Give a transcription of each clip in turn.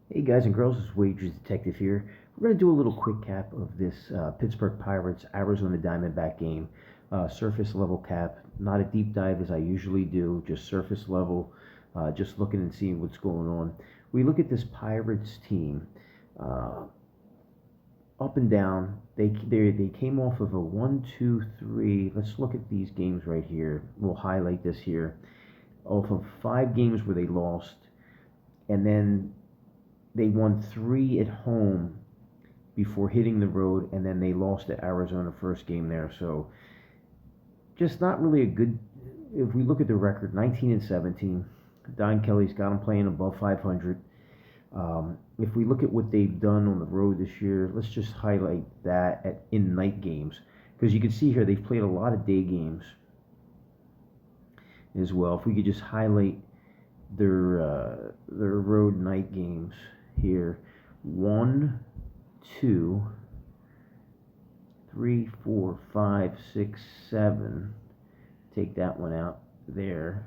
Hey guys and girls, it's Wagers Detective here. We're going to do a little quick cap of this Pittsburgh Pirates Arizona Diamondback game. Surface level cap, not a deep dive as I usually do, just surface level, just looking and seeing what's going on. We look at this Pirates team, uh, up and down. They came off of a 1, 2, 3. Let's look at these games right here. We'll highlight this here. Off of 5 games where they lost, and then they won 3 at home before hitting the road, and then they lost at Arizona first game there. So just not really a good. If we look at the record, 19 and 17, Don Kelly's got them playing above 500. If we look at what they've done on the road this year, let's just highlight that in night games, because you can see here they've played a lot of day games as well. If we could just highlight their road night games here, 1, 2, 3, 4, 5, 6, 7. Take that one out there,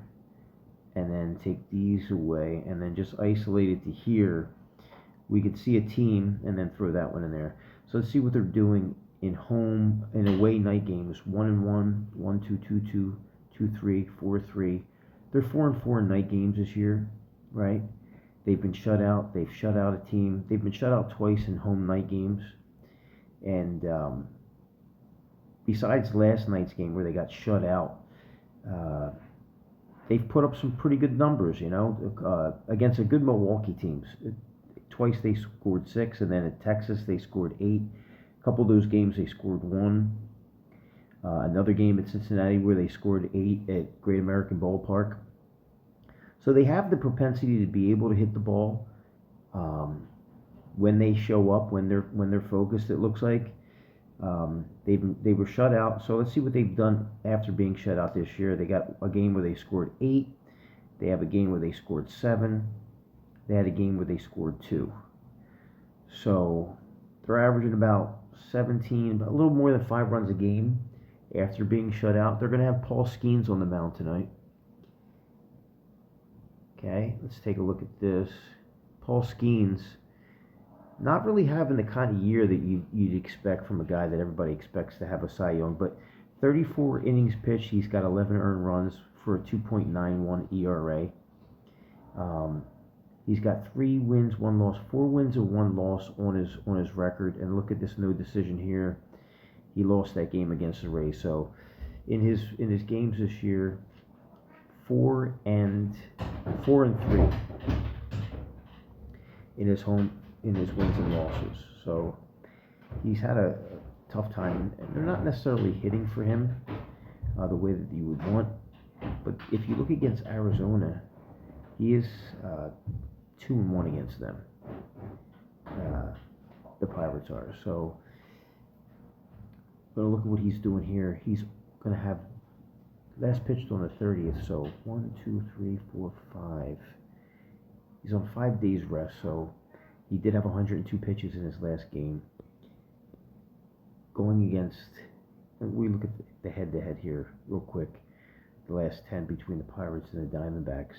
and then take these away, and then just isolate it to here. We could see a team, and then throw that one in there. So let's see what they're doing in home and away night games. 1-1, 1-2, 2-2, 2-3, 4-3. They're 4-4 in night games this year, right? They've been shut out. They've shut out a team. They've been shut out twice in home night games. And besides last night's game where they got shut out, uh, they've put up some pretty good numbers, against a good Milwaukee teams. Twice they scored 6, and then at Texas they scored 8. A couple of those games they scored 1. Another game at Cincinnati where they scored 8 at Great American Ballpark. So they have the propensity to be able to hit the ball when they show up, when they're focused. It looks like they were shut out. So let's see what they've done after being shut out this year. They got a game where they scored 8. They have a game where they scored 7. They had a game where they scored 2. So they're averaging about 17, a little more than 5 runs a game after being shut out. They're going to have Paul Skeens on the mound tonight. Okay, let's take a look at this. Paul Skeens, not really having the kind of year that you'd expect from a guy that everybody expects to have a Cy Young, but 34 innings pitched, he's got 11 earned runs for a 2.91 ERA. He's got 3 wins, 1 loss, 4 wins and 1 loss on his record. And look at this no decision here. He lost that game against the Rays. So in his games this year, 4 and 3 in his wins and losses. So he's had a tough time, and they're not necessarily hitting for him the way that you would want. But if you look against Arizona, he is 2-1 against them. The Pirates are. So gonna look at what he's doing here. He's gonna have last pitched on the 30th. So 1, 2, 3, 4, 5. He's on 5 days rest. So he did have 102 pitches in his last game. Going against, we look at the head-to-head here real quick. The last 10 between the Pirates and the Diamondbacks.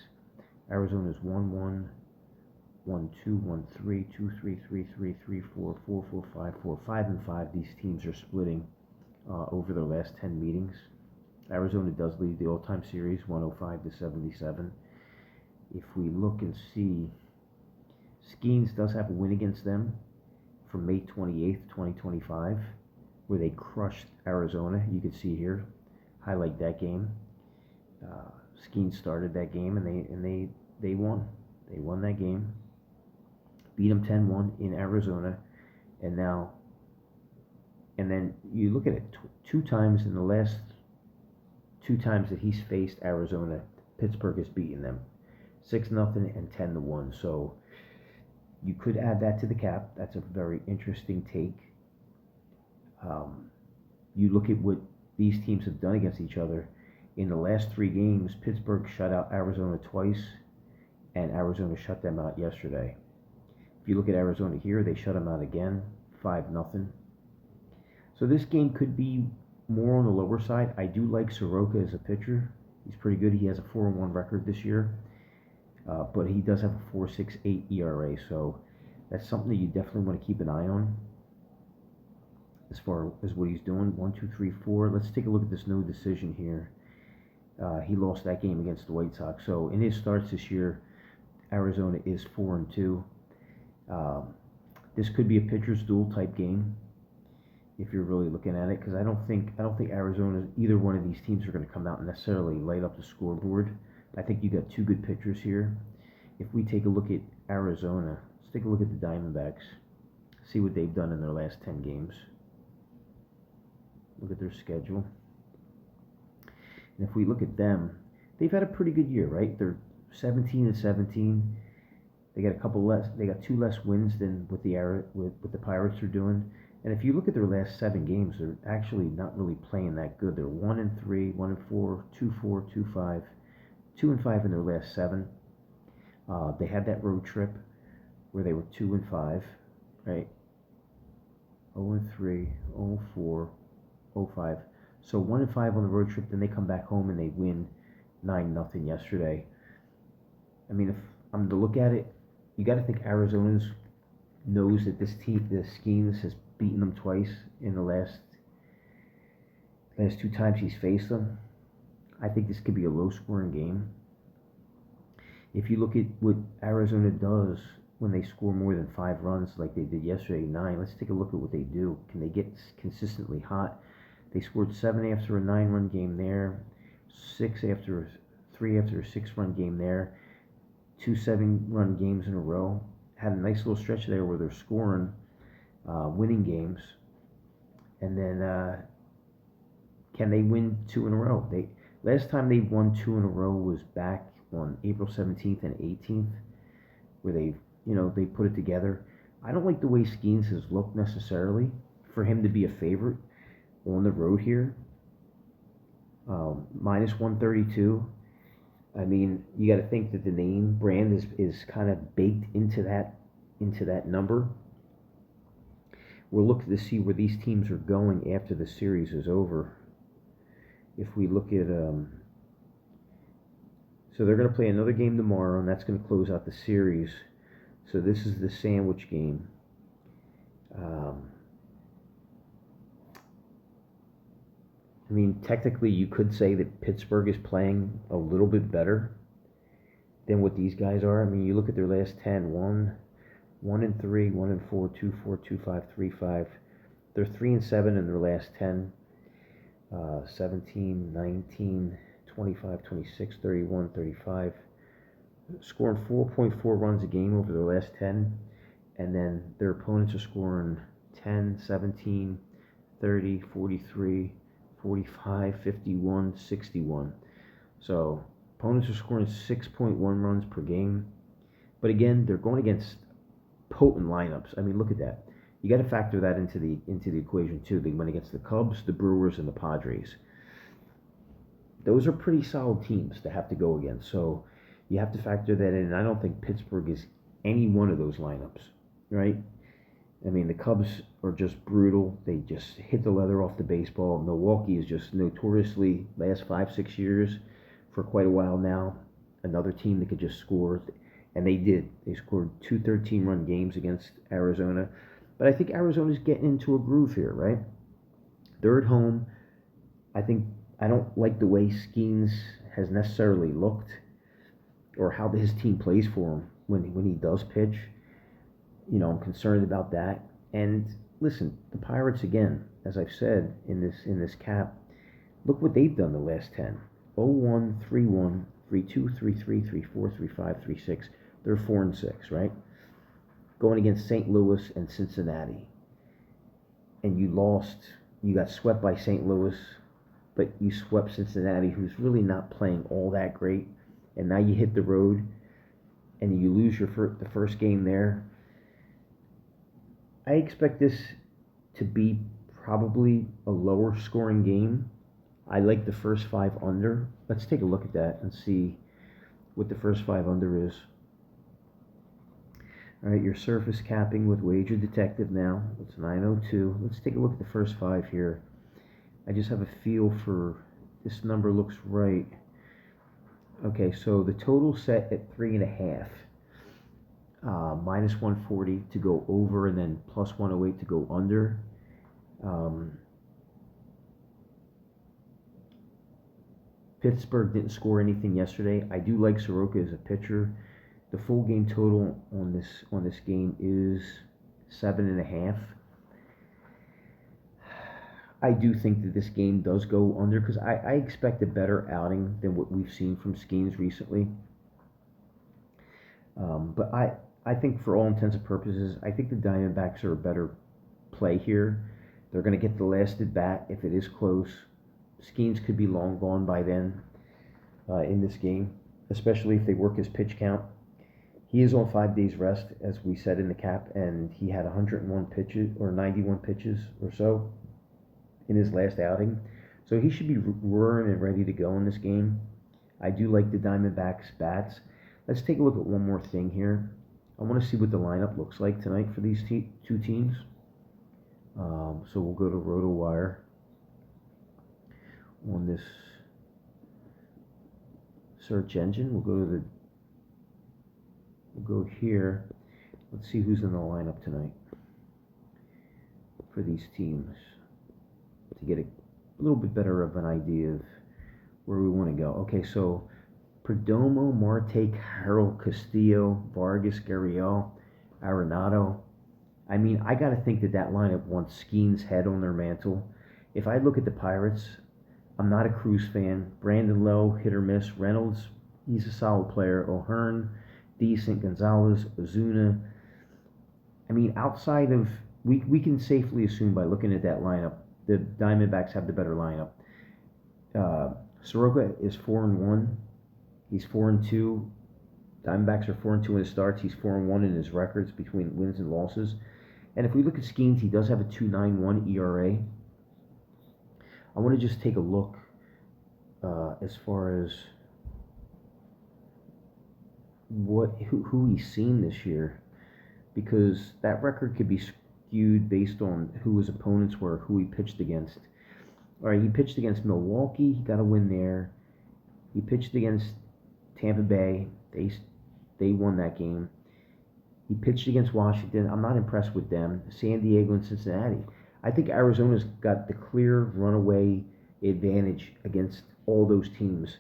Arizona's 1-1, 1-2, 1-3, 2-3, 3-3, 3-4, 4-4, 5-4, 5-5. These teams are splitting over their last 10 meetings. Arizona does lead the all-time series, 105-77. If we look and see, Skeens does have a win against them from May 28th, 2025, where they crushed Arizona. You can see here, highlight that game. Skeens started that game, and they won. They won that game, beat them 10-1 in Arizona, and then you look at it, 2 times in the last 2 times that he's faced Arizona, Pittsburgh has beaten them, 6-0 and 10-1. So you could add that to the cap. That's a very interesting take. You look at what these teams have done against each other. In the last 3 games, Pittsburgh shut out Arizona twice, and Arizona shut them out yesterday. If you look at Arizona here, they shut them out again, 5-0. So this game could be more on the lower side. I do like Soroka as a pitcher. He's pretty good. He has a 4-1 record this year, but he does have a 4.68 ERA. So That's something that you definitely want to keep an eye on as far as what he's doing. 1, 2, 3, 4. Let's take a look at this no decision here. He lost that game against the White Sox. So in his starts this year, Arizona is 4-2. This could be a pitcher's duel type game if you're really looking at it, because I don't think Arizona, either one of these teams are going to come out and necessarily light up the scoreboard. I think you got two good pitchers here. If we take a look at Arizona, let's take a look at the Diamondbacks, see what they've done in their last 10 games. Look at their schedule. And if we look at them, they've had a pretty good year, right? They're 17-17. They got a couple less. They got two less wins than what the Pirates are doing. And if you look at their last 7 games, they're actually not really playing that good. They're 1-3, 1-4, 2-4, 2-5, 2-5 in their last 7. They had that road trip where they were 2-5, right? 0-3, 0-4, 0-5. So 1-5 on the road trip. Then they come back home and they win 9-0 yesterday. I mean, if I'm to look at it, you got to think Arizona knows that this team, the Skeens, has beaten them twice in the last 2 times he's faced them. I think this could be a low-scoring game. If you look at what Arizona does when they score more than 5 runs, like they did yesterday, 9. Let's take a look at what they do. Can they get consistently hot? They scored 7 after a 9-run game there, 3 after a 6-run game there, 2 7-run games in a row. Had a nice little stretch there where they're scoring, winning games, and then can they win 2 in a row? Last time they won 2 in a row was back on April 17th and 18th, where they put it together. I don't like the way Skeens has looked necessarily for him to be a favorite on the road here. Minus 132. I mean, you got to think that the name brand is kind of baked into that number. We're looking to see where these teams are going after the series is over. If we look at so they're going to play another game tomorrow, and that's going to close out the series. So this is the sandwich game. I mean, technically, you could say that Pittsburgh is playing a little bit better than what these guys are. I mean, you look at their last 10, 1-3, 1-4, 2-4, 2-5, 3-5. They're 3-7 in their last 10, 17, 19, 25, 26, 31, 35. Scoring 4.4 runs a game over their last 10. And then their opponents are scoring 10, 17, 30, 43, 45, 51, 61. So opponents are scoring 6.1 runs per game. But again, they're going against potent lineups. I mean, look at that. You got to factor that into the equation too. They went against the Cubs, the Brewers, and the Padres. Those are pretty solid teams to have to go against. So you have to factor that in. And I don't think Pittsburgh is any one of those lineups, right? I mean, the Cubs are just brutal. They just hit the leather off the baseball. Milwaukee is just notoriously, last 5-6 years, for quite a while now, another team that could just score. And they did. They scored 2 13-run games against Arizona. But I think Arizona's getting into a groove here, right? They're at home. I don't like the way Skeens has necessarily looked or how his team plays for him when he does pitch. I'm concerned about that. And listen, the Pirates, again, as I've said in this cap, look what they've done the last 10. 0-1, 3-1, 3-2, 3-3, 3-4, 3-5, 3-6. They're 4-6, right? Going against St. Louis and Cincinnati. And you got swept by St. Louis, but you swept Cincinnati, who's really not playing all that great. And now you hit the road and you lose the first game there. I expect this to be probably a lower scoring game. I like the first 5 under. Let's take a look at that and see what the first 5 under is. All right, your surface capping with Wager Detective now. It's 902. Let's take a look at the first 5 here. I just have a feel for this number looks right. Okay, so the total set at 3.5. minus 140 to go over, and then plus 108 to go under. Um, Pittsburgh didn't score anything yesterday. I do like Soroka as a pitcher. The full game total on this game is 7.5. I do think that this game does go under because I expect a better outing than what we've seen from Skeens recently. But I think for all intents and purposes, I think the Diamondbacks are a better play here. They're going to get the last at bat if it is close. Skeens could be long gone by then in this game, especially if they work his pitch count. He is on 5 days rest, as we said in the cap, and he had 101 pitches or 91 pitches or so in his last outing. So he should be roaring and ready to go in this game. I do like the Diamondbacks bats. Let's take a look at one more thing here. I want to see what the lineup looks like tonight for these two teams. So we'll go to RotoWire on this search engine. We'll go here. Let's see who's in the lineup tonight for these teams to get a little bit better of an idea of where we want to go. Okay, so Perdomo, Marte, Carroll, Castillo, Vargas, Gurriel, Arenado. I mean, I got to think that lineup wants Skeen's head on their mantle. If I look at the Pirates, I'm not a Cruz fan. Brandon Lowe, hit or miss. Reynolds, he's a solid player. O'Hearn, decent. Gonzalez, Ozuna. I mean, outside of, we can safely assume by looking at that lineup, the Diamondbacks have the better lineup. Soroka is 4-1. He's 4-2. Diamondbacks are 4-2 in his starts. He's 4-1 in his records between wins and losses. And if we look at Skeens, he does have a 2.91 ERA. I want to just take a look as far as who he's seen this year, because that record could be skewed based on who his opponents were, who he pitched against. All right, he pitched against Milwaukee. He got a win there. He pitched against Tampa Bay. They won that game. He pitched against Washington. I'm not impressed with them. San Diego and Cincinnati. I think Arizona's got the clear runaway advantage against all those teams.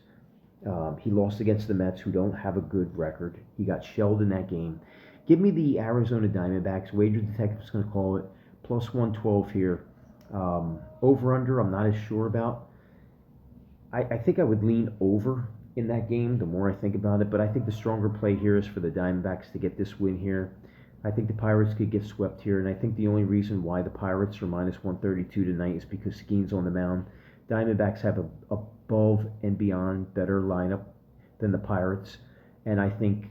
He lost against the Mets, who don't have a good record. He got shelled in that game. Give me the Arizona Diamondbacks. Wager Detective's going to call it plus 112 here. Over under, I'm not as sure about. I think I would lean over in that game the more I think about it, but I think the stronger play here is for the Diamondbacks to get this win here. I think the Pirates could get swept here, and I think the only reason why the Pirates are minus 132 tonight is because Skeen's on the mound. Diamondbacks have a above and beyond better lineup than the Pirates, and I think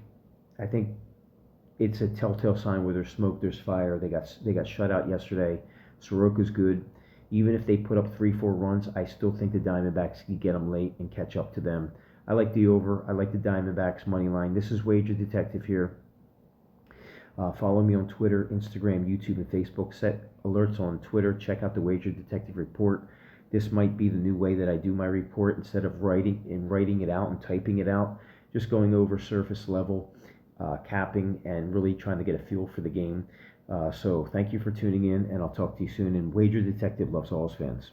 it's a telltale sign where there's smoke, there's fire. They got shut out yesterday. Soroka's good. Even if they put up 3-4 runs, I still think the Diamondbacks can get them late and catch up to them. I like the over. I like the Diamondbacks money line. This is Wager Detective here. Follow me on Twitter, Instagram, YouTube, and Facebook. Set alerts on Twitter. Check out the Wager Detective report. This might be the new way that I do my report. Instead of writing it out and typing it out, just going over surface level, capping, and really trying to get a feel for the game. So thank you for tuning in, and I'll talk to you soon. And Wager Detective loves all his fans.